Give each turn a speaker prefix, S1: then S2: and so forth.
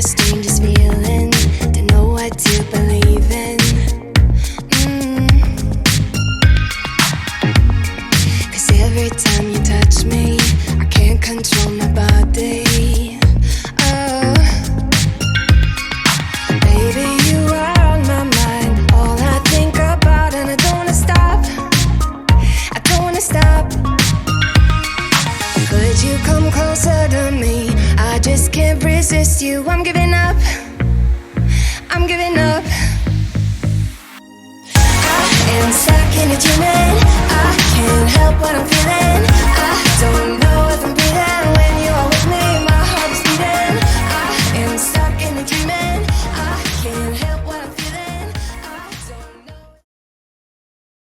S1: the strangest feeling to know what to believe in. Cause every time you touch me, I can't control my body. Oh, baby, you are on my mind, all I think about, and I don't wanna stop. I don't wanna stop. Could you come closer to me? I just can't resist you. I'm giving up. I'm giving up. I am stuck in a dreaming.